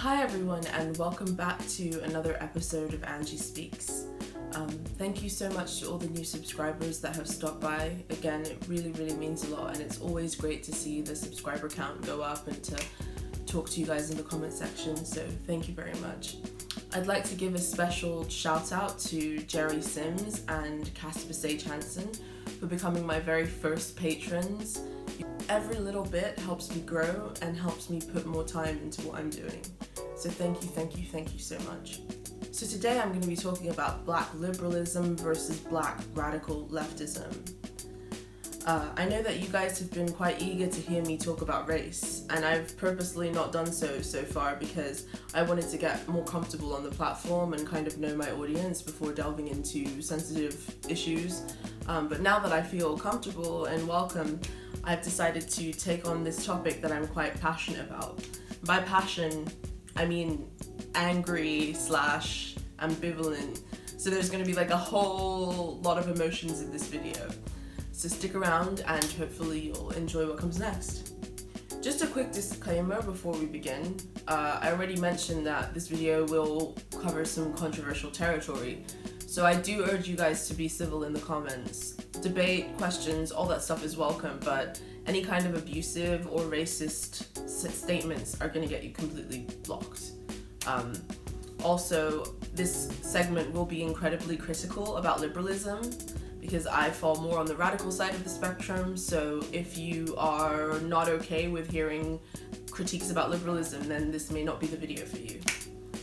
Hi everyone, and welcome back to another episode of Angie Speaks. Thank you so much to all the new subscribers that have stopped by. Again, it really means a lot, and it's always great to see the subscriber count go up and to talk to you guys in the comment section, so thank you very much. I'd like to give a special shout out to Jerry Sims and Casper Hanson for becoming my very first patrons. Every little bit helps me grow and helps me put more time into what I'm doing. So thank you so much. So today I'm going to be talking about Black liberalism versus Black radical leftism. I know that you guys have been quite eager to hear me talk about race, and I've purposely not done so far because I wanted to get more comfortable on the platform and kind of know my audience before delving into sensitive issues. But now that I feel comfortable and welcome, I've decided to take on this topic that I'm quite passionate about. By passion, I mean angry / ambivalent. So there's going to be like a whole lot of emotions in this video. So stick around and hopefully you'll enjoy what comes next. Just a quick disclaimer before we begin. I already mentioned that this video will cover some controversial territory. So I do urge you guys to be civil in the comments. Debate, questions, all that stuff is welcome, but any kind of abusive or racist statements are going to get you completely blocked. Also, this segment will be incredibly critical about liberalism because I fall more on the radical side of the spectrum, so if you are not okay with hearing critiques about liberalism, then this may not be the video for you.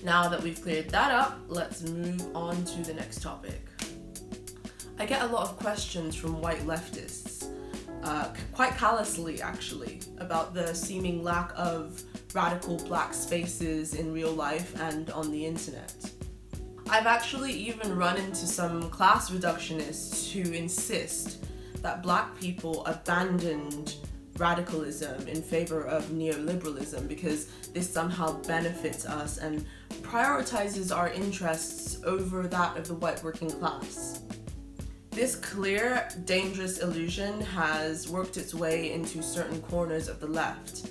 Now that we've cleared that up, let's move on to the next topic. I get a lot of questions from white leftists, quite callously actually, about the seeming lack of radical black spaces in real life and on the internet. I've actually even run into some class reductionists who insist that black people abandoned radicalism in favor of neoliberalism because this somehow benefits us and prioritizes our interests over that of the white working class. This clear, dangerous illusion has worked its way into certain corners of the left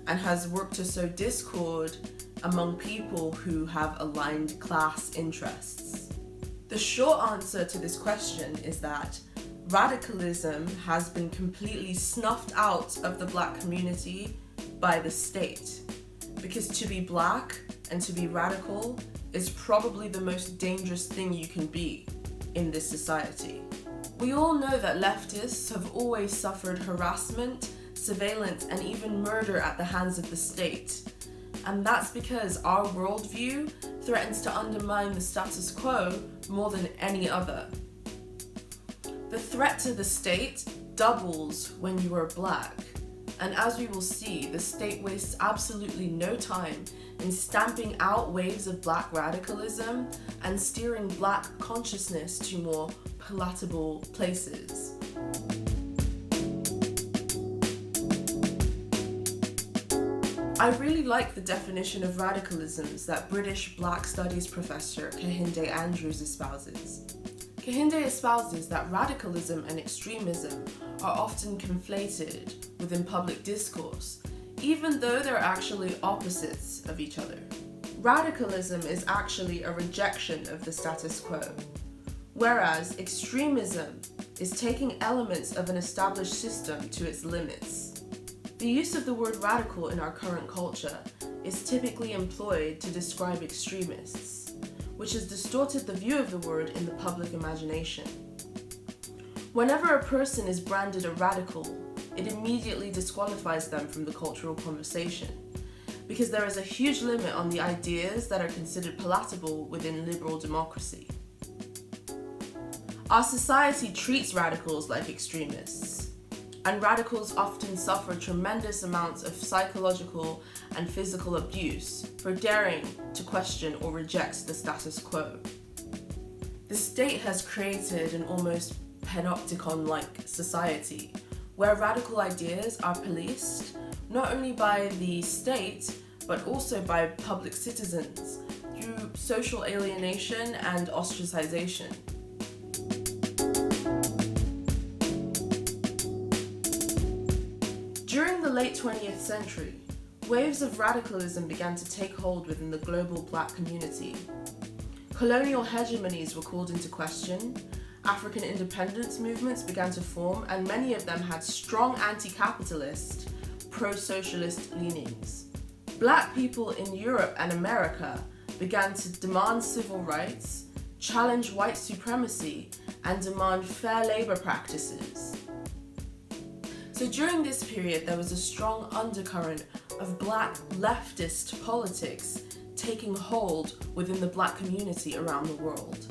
and has worked to sow discord among people who have aligned class interests. The short answer to this question is that radicalism has been completely snuffed out of the black community by the state, because to be black and to be radical is probably the most dangerous thing you can be in this society. We all know that leftists have always suffered harassment, surveillance, and even murder at the hands of the state. And that's because our worldview threatens to undermine the status quo more than any other. The threat to the state doubles when you are black. And as we will see, the state wastes absolutely no time in stamping out waves of black radicalism and steering black consciousness to more palatable places. I really like the definition of radicalisms that British Black Studies professor Kehinde Andrews espouses. Kehinde espouses that radicalism and extremism are often conflated within public discourse, even though they're actually opposites of each other. Radicalism is actually a rejection of the status quo, whereas extremism is taking elements of an established system to its limits. The use of the word radical in our current culture is typically employed to describe extremists, which has distorted the view of the word in the public imagination. Whenever a person is branded a radical, it immediately disqualifies them from the cultural conversation, because there is a huge limit on the ideas that are considered palatable within liberal democracy. Our society treats radicals like extremists, and radicals often suffer tremendous amounts of psychological and physical abuse for daring to question or reject the status quo. The state has created an almost panopticon-like society where radical ideas are policed not only by the state but also by public citizens through social alienation and ostracization. During the late 20th century, waves of radicalism began to take hold within the global black community. Colonial hegemonies were called into question, African independence movements began to form, and many of them had strong anti-capitalist, pro-socialist leanings. Black people in Europe and America began to demand civil rights, challenge white supremacy, and demand fair labor practices. So during this period, there was a strong undercurrent of black leftist politics taking hold within the black community around the world.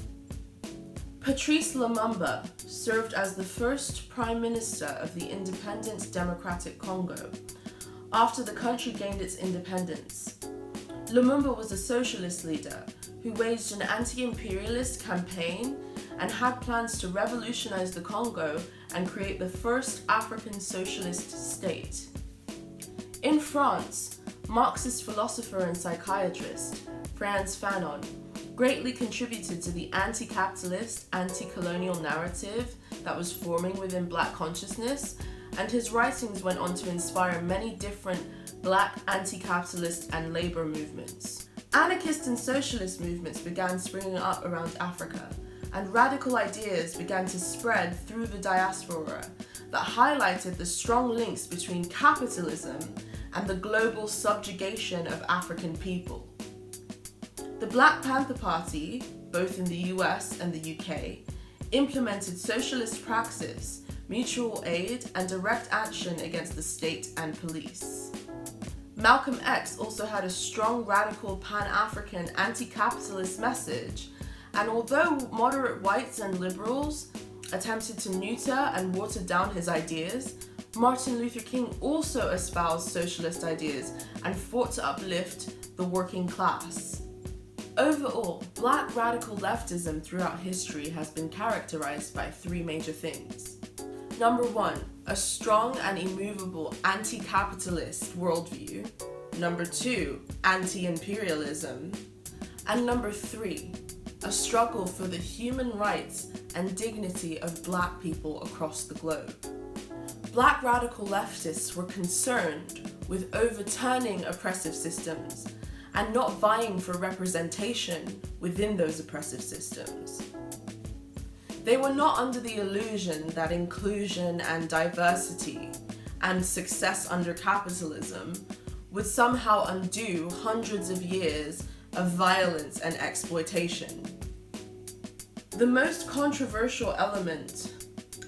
Patrice Lumumba served as the first Prime Minister of the independent Democratic Congo after the country gained its independence. Lumumba was a socialist leader who waged an anti-imperialist campaign and had plans to revolutionize the Congo and create the first African socialist state. In France, Marxist philosopher and psychiatrist Frantz Fanon greatly contributed to the anti-capitalist, anti-colonial narrative that was forming within black consciousness, and his writings went on to inspire many different black anti-capitalist and labor movements. Anarchist and socialist movements began springing up around Africa, and radical ideas began to spread through the diaspora that highlighted the strong links between capitalism and the global subjugation of African people. The Black Panther Party, both in the US and the UK, implemented socialist praxis, mutual aid, and direct action against the state and police. Malcolm X also had a strong radical pan-African anti-capitalist message, and although moderate whites and liberals attempted to neuter and water down his ideas, Martin Luther King also espoused socialist ideas and fought to uplift the working class. Overall, black radical leftism throughout history has been characterized by three major things. Number one, a strong and immovable anti-capitalist worldview. Number two, anti-imperialism. And number three, a struggle for the human rights and dignity of black people across the globe. Black radical leftists were concerned with overturning oppressive systems and not vying for representation within those oppressive systems. They were not under the illusion that inclusion and diversity and success under capitalism would somehow undo hundreds of years of violence and exploitation. The most controversial element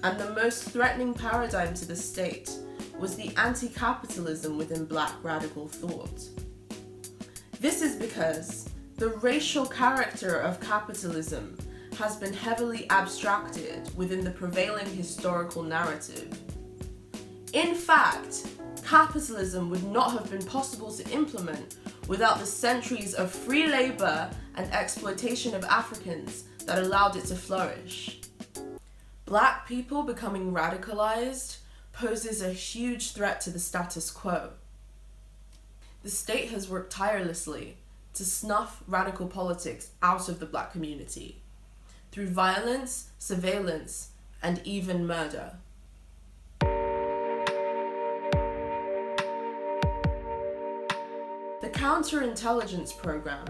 and the most threatening paradigm to the state was the anti-capitalism within black radical thought. This is because the racial character of capitalism has been heavily abstracted within the prevailing historical narrative. In fact, capitalism would not have been possible to implement without the centuries of free labor and exploitation of Africans that allowed it to flourish. Black people becoming radicalized poses a huge threat to the status quo. The state has worked tirelessly to snuff radical politics out of the black community through violence, surveillance, and even murder. The Counterintelligence Program,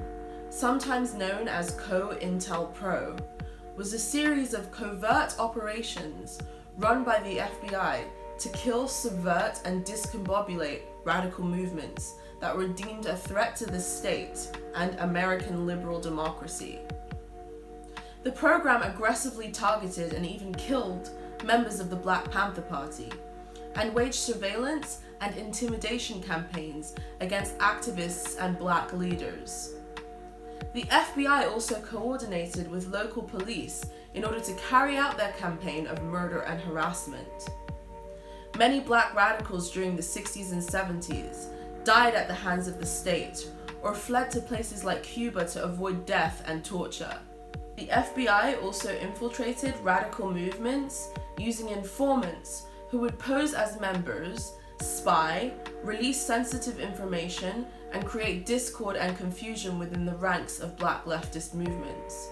sometimes known as COINTELPRO, was a series of covert operations run by the FBI to kill, subvert, and discombobulate radical movements that were deemed a threat to the state and American liberal democracy. The program aggressively targeted and even killed members of the Black Panther Party and waged surveillance and intimidation campaigns against activists and black leaders. The FBI also coordinated with local police in order to carry out their campaign of murder and harassment. Many black radicals during the 60s and 70s died at the hands of the state or fled to places like Cuba to avoid death and torture. The FBI also infiltrated radical movements using informants who would pose as members, spy, release sensitive information, and create discord and confusion within the ranks of black leftist movements.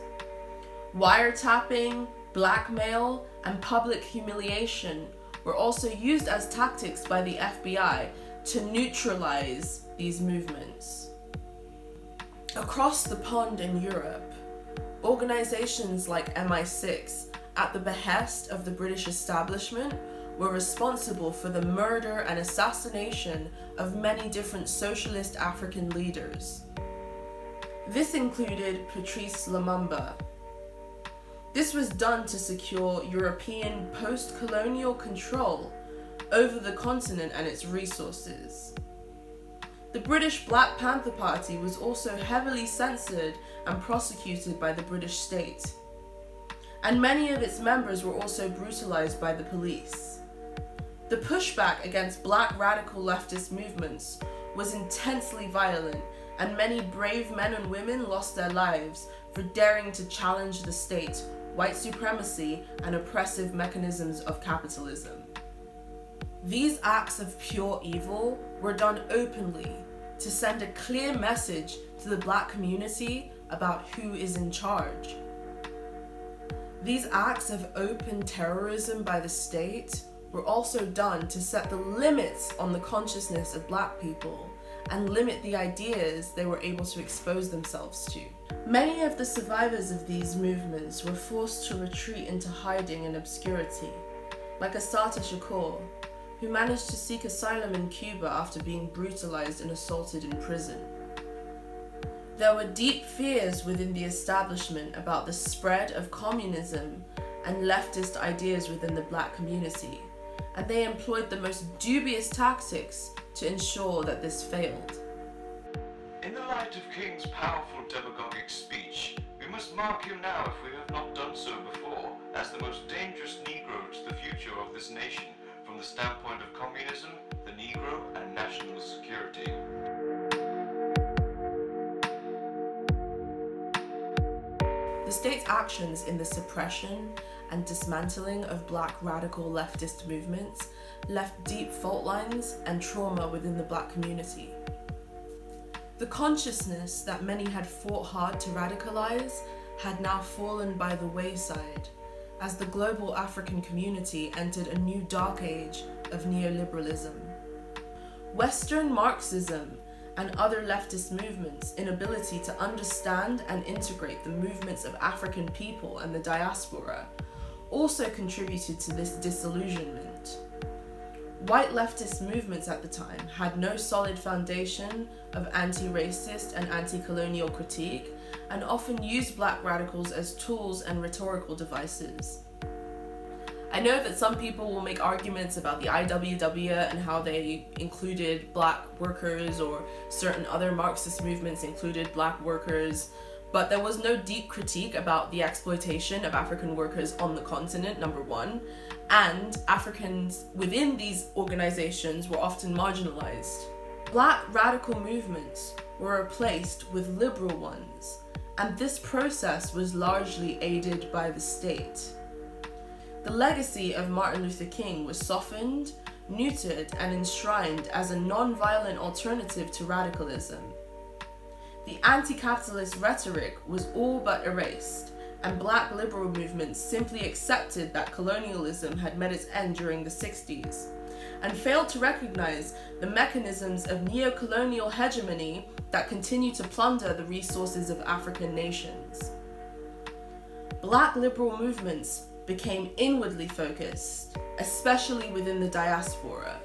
Wiretapping, blackmail, and public humiliation were also used as tactics by the FBI to neutralize these movements. Across the pond in Europe, organizations like MI6, at the behest of the British establishment, were responsible for the murder and assassination of many different socialist African leaders. This included Patrice Lumumba. This was done to secure European post-colonial control over the continent and its resources. The British Black Panther Party was also heavily censored and prosecuted by the British state, and many of its members were also brutalized by the police. The pushback against black radical leftist movements was intensely violent, and many brave men and women lost their lives for daring to challenge the state, white supremacy, and oppressive mechanisms of capitalism. These acts of pure evil were done openly to send a clear message to the black community about who is in charge. These acts of open terrorism by the state were also done to set the limits on the consciousness of black people and limit the ideas they were able to expose themselves to. Many of the survivors of these movements were forced to retreat into hiding and obscurity, like Assata Shakur, who managed to seek asylum in Cuba after being brutalized and assaulted in prison. There were deep fears within the establishment about the spread of communism and leftist ideas within the black community, and they employed the most dubious tactics to ensure that this failed. In the light of King's powerful demagogic speech, we must mark him now, if we have not done so before, as the most dangerous Negro to the future of this nation, from the standpoint of communism, the Negro, and national security. The state's actions in the suppression and dismantling of black radical leftist movements left deep fault lines and trauma within the black community. The consciousness that many had fought hard to radicalize had now fallen by the wayside as the global African community entered a new dark age of neoliberalism. Western Marxism and other leftist movements' inability to understand and integrate the movements of African people and the diaspora also contributed to this disillusionment. White leftist movements at the time had no solid foundation of anti-racist and anti-colonial critique, and often used black radicals as tools and rhetorical devices. I know that some people will make arguments about the IWW and how they included black workers, or certain other Marxist movements included black workers, but there was no deep critique about the exploitation of African workers on the continent, number one, and Africans within these organizations were often marginalized. Black radical movements were replaced with liberal ones, and this process was largely aided by the state. The legacy of Martin Luther King was softened, neutered, and enshrined as a non-violent alternative to radicalism. The anti-capitalist rhetoric was all but erased, and black liberal movements simply accepted that colonialism had met its end during the 60s, and failed to recognize the mechanisms of neo-colonial hegemony that continue to plunder the resources of African nations. Black liberal movements became inwardly focused, especially within the diaspora.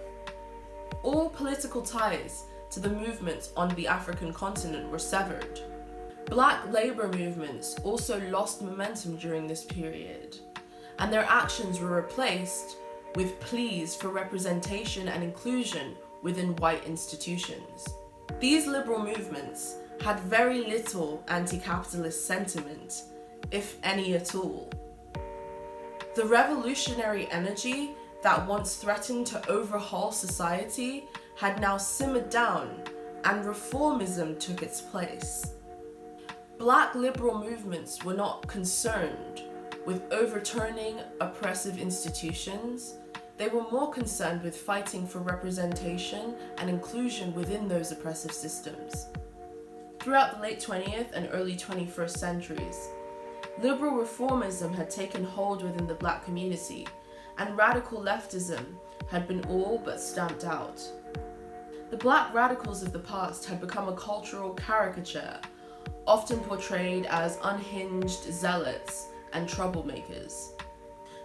All political ties to the movements on the African continent were severed. Black labor movements also lost momentum during this period, and their actions were replaced with pleas for representation and inclusion within white institutions. These liberal movements had very little anti-capitalist sentiment, if any at all. The revolutionary energy that once threatened to overhaul society had now simmered down, and reformism took its place. Black liberal movements were not concerned with overturning oppressive institutions. They were more concerned with fighting for representation and inclusion within those oppressive systems. Throughout the late 20th and early 21st centuries, liberal reformism had taken hold within the black community, and radical leftism had been all but stamped out. The black radicals of the past had become a cultural caricature, often portrayed as unhinged zealots and troublemakers.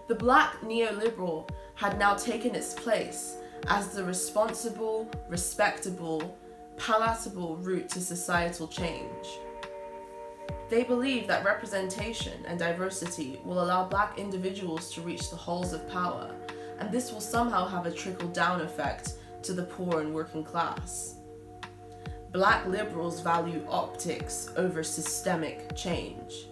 The black neoliberal had now taken its place as the responsible, respectable, palatable route to societal change. They believe that representation and diversity will allow black individuals to reach the halls of power, and this will somehow have a trickle-down effect to the poor and working class. Black liberals value optics over systemic change.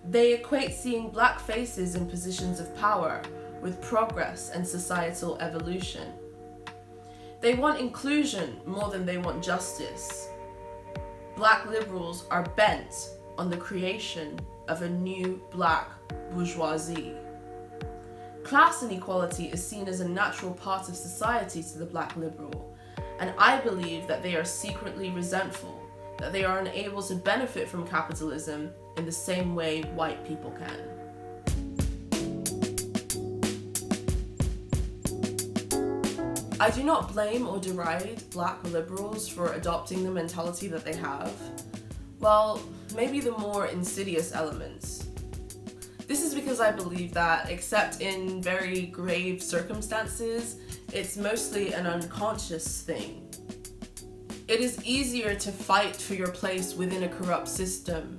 They equate seeing black faces in positions of power with progress and societal evolution. They want inclusion more than they want justice. Black liberals are bent on the creation of a new black bourgeoisie. Class inequality is seen as a natural part of society to the black liberal, and I believe that they are secretly resentful that they are unable to benefit from capitalism in the same way white people can. I do not blame or deride black liberals for adopting the mentality that they have. Well, maybe the more insidious elements. This is because I believe that, except in very grave circumstances, it's mostly an unconscious thing. It is easier to fight for your place within a corrupt system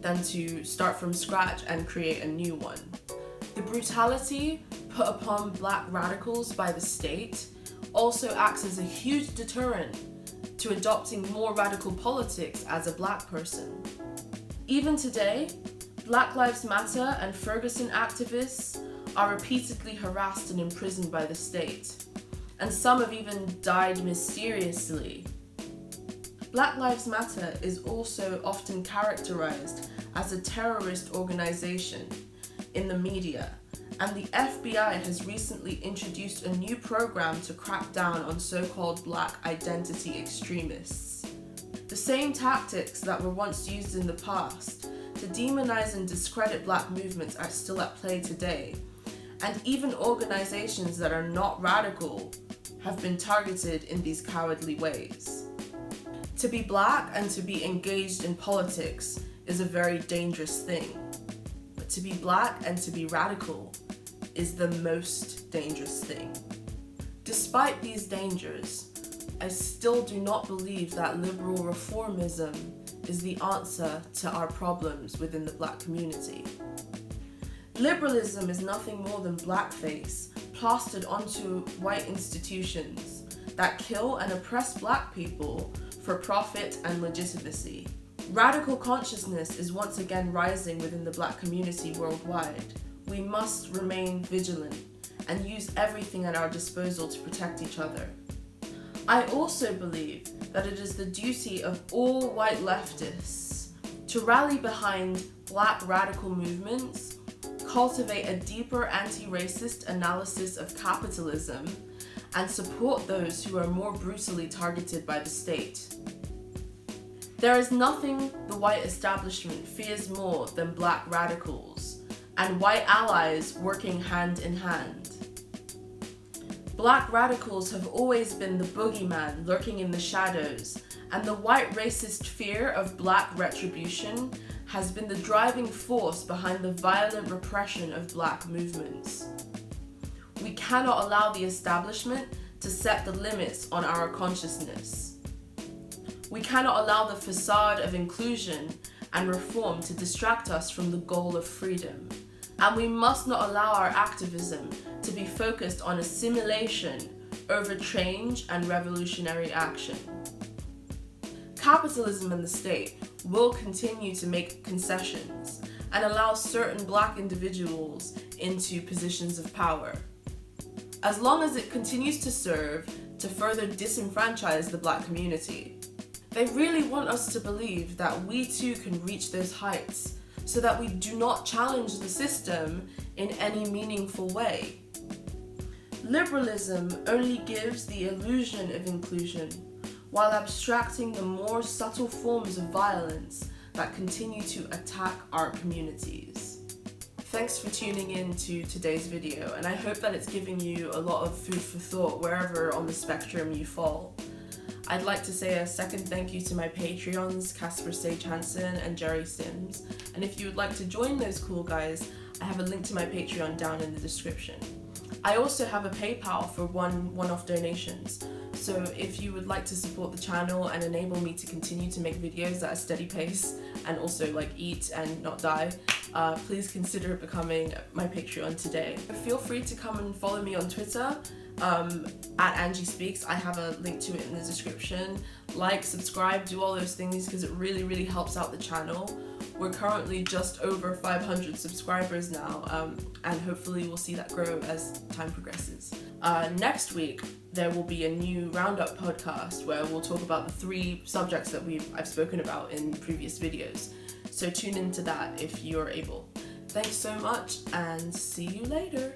than to start from scratch and create a new one. The brutality put upon black radicals by the state also acts as a huge deterrent to adopting more radical politics as a black person. Even today, Black Lives Matter and Ferguson activists are repeatedly harassed and imprisoned by the state, and some have even died mysteriously. Black Lives Matter is also often characterized as a terrorist organization in the media, and the FBI has recently introduced a new program to crack down on so-called black identity extremists. The same tactics that were once used in the past to demonize and discredit black movements are still at play today, and even organizations that are not radical have been targeted in these cowardly ways. To be black and to be engaged in politics is a very dangerous thing, but to be black and to be radical is the most dangerous thing. Despite these dangers, I still do not believe that liberal reformism is the answer to our problems within the black community. Liberalism is nothing more than blackface plastered onto white institutions that kill and oppress black people for profit and legitimacy. Radical consciousness is once again rising within the black community worldwide. We must remain vigilant and use everything at our disposal to protect each other. I also believe that it is the duty of all white leftists to rally behind black radical movements, cultivate a deeper anti-racist analysis of capitalism, and support those who are more brutally targeted by the state. There is nothing the white establishment fears more than black radicals and white allies working hand in hand. Black radicals have always been the boogeyman lurking in the shadows, and the white racist fear of black retribution has been the driving force behind the violent repression of black movements. We cannot allow the establishment to set the limits on our consciousness. We cannot allow the facade of inclusion and reform to distract us from the goal of freedom. And we must not allow our activism to be focused on assimilation over change and revolutionary action. Capitalism and the state will continue to make concessions and allow certain black individuals into positions of power. As long as it continues to serve to further disenfranchise the black community, they really want us to believe that we too can reach those heights, so that we do not challenge the system in any meaningful way. Liberalism only gives the illusion of inclusion, while abstracting the more subtle forms of violence that continue to attack our communities. Thanks for tuning in to today's video, and I hope that it's giving you a lot of food for thought wherever on the spectrum you fall. I'd like to say a second thank you to my Patreons, Casper, Hanson, and Jerry Sims. And if you would like to join those cool guys, I have a link to my Patreon down in the description. I also have a PayPal for one-off donations. So if you would like to support the channel and enable me to continue to make videos at a steady pace and also like eat and not die, please consider becoming my Patreon today. Feel free to come and follow me on Twitter at Angie Speaks. I have a link to it in the description. Like, subscribe, do all those things because it really, really helps out the channel. We're currently just over 500 subscribers now, and hopefully we'll see that grow as time progresses. Next week, there will be a new roundup podcast where we'll talk about the 3 subjects that I've spoken about in previous videos. So tune into that if you're able. Thanks so much and see you later.